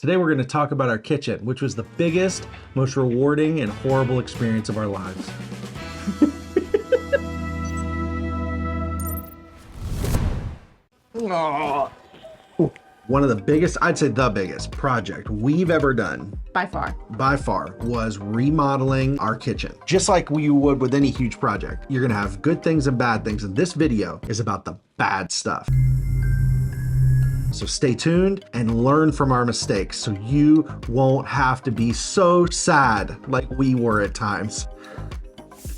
Today we're going to talk about our kitchen, which was the biggest, most rewarding, and horrible experience of our lives. One of the biggest, I'd say the biggest project we've ever done By far, was remodeling our kitchen. Just like you would with any huge project, you're gonna have good things and bad things, and this video is about the bad stuff. So stay tuned and learn from our mistakes so you won't have to be so sad like we were at times.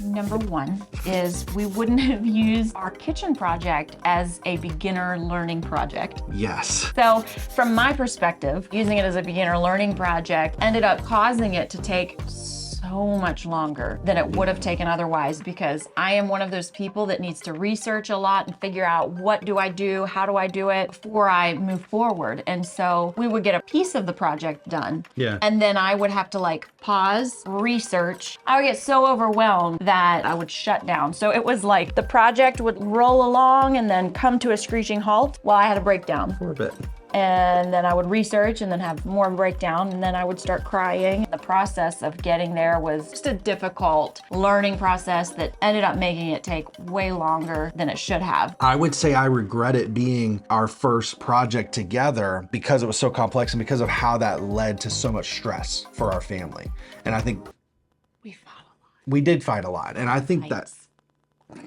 Number one is we wouldn't have used our kitchen project as a beginner learning project. Yes. So from my perspective, using it as a beginner learning project ended up causing it to take so much longer than it would have taken otherwise, because I am one of those people that needs to research a lot and figure out what do I do, how do I do it before I move forward. And so we would get a piece of the project done. Yeah. And then I would have to pause, research. I would get so overwhelmed that I would shut down. So it was like the project would roll along and then come to a screeching halt while I had a breakdown. For a bit. And then I would research and then have more breakdown, and then I would start crying. The process of getting there was just a difficult learning process that ended up making it take way longer than it should have. I would say I regret it being our first project together because it was so complex and because of how that led to so much stress for our family. And I think We fought a lot. we did fight a lot. And I think that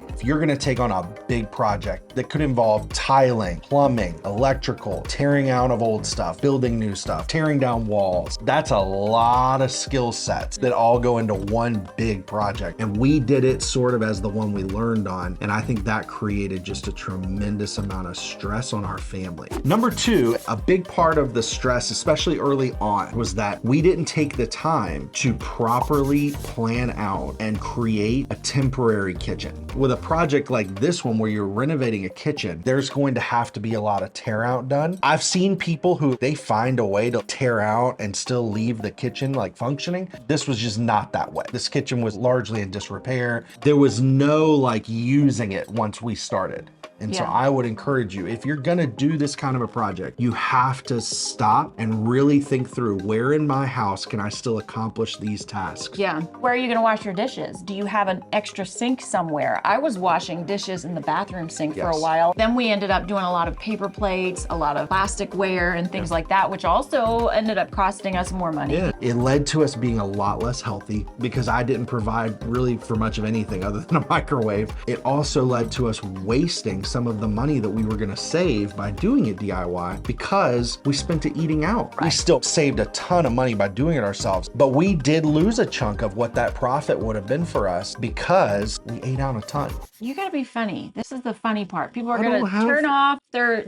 if you're gonna take on a big project that could involve tiling, plumbing, electrical, tearing out of old stuff, building new stuff, tearing down walls, that's a lot of skill sets that all go into one big project. And we did it sort of as the one we learned on. And I think that created just a tremendous amount of stress on our family. Number two, a big part of the stress, especially early on, was that we didn't take the time to properly plan out and create a temporary kitchen. With a project like this one where you're renovating a kitchen, there's going to have to be a lot of tear out done. I've seen people who they find a way to tear out and still leave the kitchen functioning. This was just not that way. This kitchen was largely in disrepair. There was no using it once we started. And so I would encourage you, if you're gonna do this kind of a project, you have to stop and really think through, where in my house can I still accomplish these tasks? Yeah. Where are you gonna wash your dishes? Do you have an extra sink somewhere? I was washing dishes in the bathroom sink for a while. Then we ended up doing a lot of paper plates, a lot of plasticware and things like that, which also ended up costing us more money. Yeah, it led to us being a lot less healthy because I didn't provide really for much of anything other than a microwave. It also led to us wasting some of the money that we were gonna save by doing it DIY because we spent it eating out. We still saved a ton of money by doing it ourselves, but we did lose a chunk of what that profit would have been for us because we ate out a ton. You gotta be funny. This is the funny part. People are gonna turn off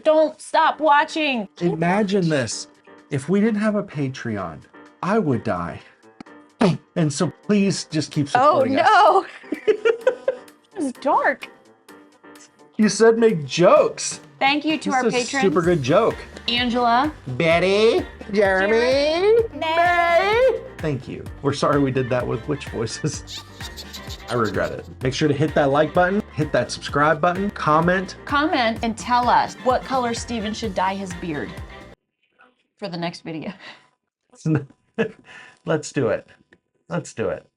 don't stop watching. Imagine this. If we didn't have a Patreon, I would die. And so please just keep supporting us. Oh no. It's dark. You said make jokes. Thank you to our This is a patrons. super good joke. Angela. Betty, Jeremy, Nay. Thank you. We're sorry we did that with witch voices. I regret it. Make sure to hit that like button, hit that subscribe button, comment. Comment and tell us what color Steven should dye his beard for the next video. Let's do it. Let's do it.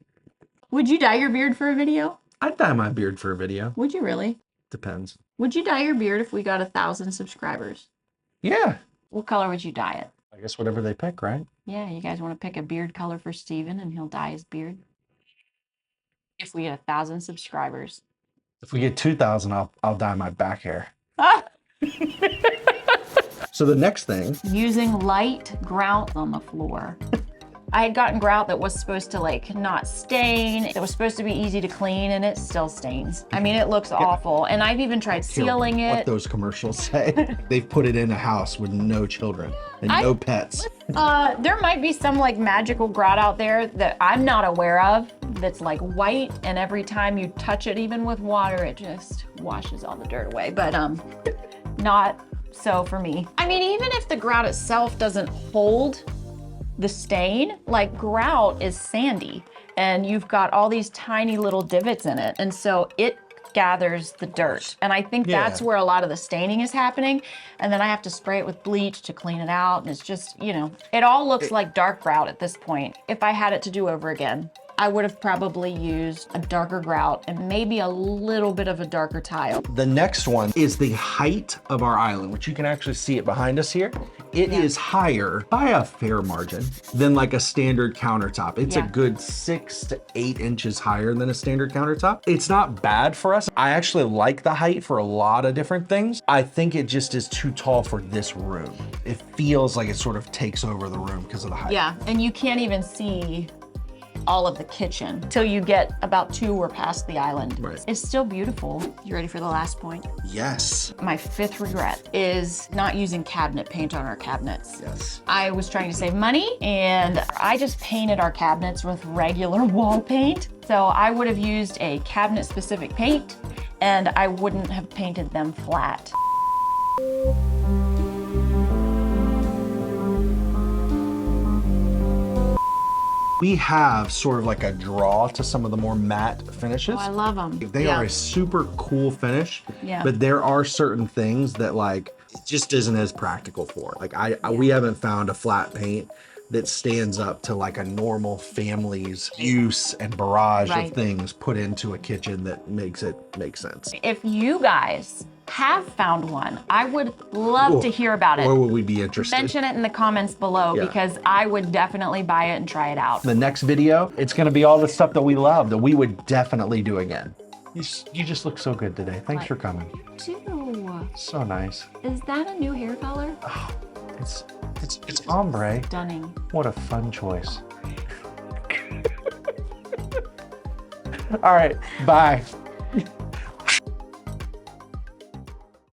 Would you dye your beard for a video? I'd dye my beard for a video. Would you really? Depends. Would you dye your beard if we got 1,000 subscribers? Yeah. What color would you dye it? I guess whatever they pick, right? Yeah, you guys want to pick a beard color for Steven and he'll dye his beard? If we get 1,000 subscribers. If we get 2,000, I'll dye my back hair. Ah! So the next thing. Using light grout on the floor. I had gotten grout that was supposed to not stain. It was supposed to be easy to clean and it still stains. I mean, it looks awful. And I've even tried sealing it. What those commercials say. They've put it in a house with no children and no pets. There might be some magical grout out there that I'm not aware of that's white, and every time you touch it, even with water, it just washes all the dirt away. But not so for me. I mean, even if the grout itself doesn't hold the stain, grout is sandy and you've got all these tiny little divots in it, and so it gathers the dirt. And I think that's where a lot of the staining is happening. And then I have to spray it with bleach to clean it out. And it's just, you know, it all looks like dark grout at this point. If I had it to do over again, I would have probably used a darker grout and maybe a little bit of a darker tile. The next one is the height of our island, which you can actually see it behind us here. It is higher by a fair margin than like a standard countertop. It's a good 6 to 8 inches higher than a standard countertop. It's not bad for us. I actually like the height for a lot of different things. I think it just is too tall for this room. It feels like it sort of takes over the room because of the height. Yeah, and you can't even see all of the kitchen till you get about 2 or past the island. Right. It's still beautiful. You ready for the last point? Yes. My 5th regret is not using cabinet paint on our cabinets. Yes. I was trying to save money and I just painted our cabinets with regular wall paint. So I would have used a cabinet specific paint and I wouldn't have painted them flat. We have sort of like a draw to some of the more matte finishes. Oh, I love them. They are a super cool finish, but there are certain things that like it just isn't as practical for. Like we haven't found a flat paint that stands up to like a normal family's use and barrage of things put into a kitchen that makes it make sense. If you guys have found one, I would love to hear about it. Where would we be interested? Mention it in the comments below because I would definitely buy it and try it out. The next video, it's gonna be all the stuff that we love that we would definitely do again. You just look so good today. Thanks for coming. You too. So nice. Is that a new hair color? Oh, it's ombre. Stunning. What a fun choice. All right, bye.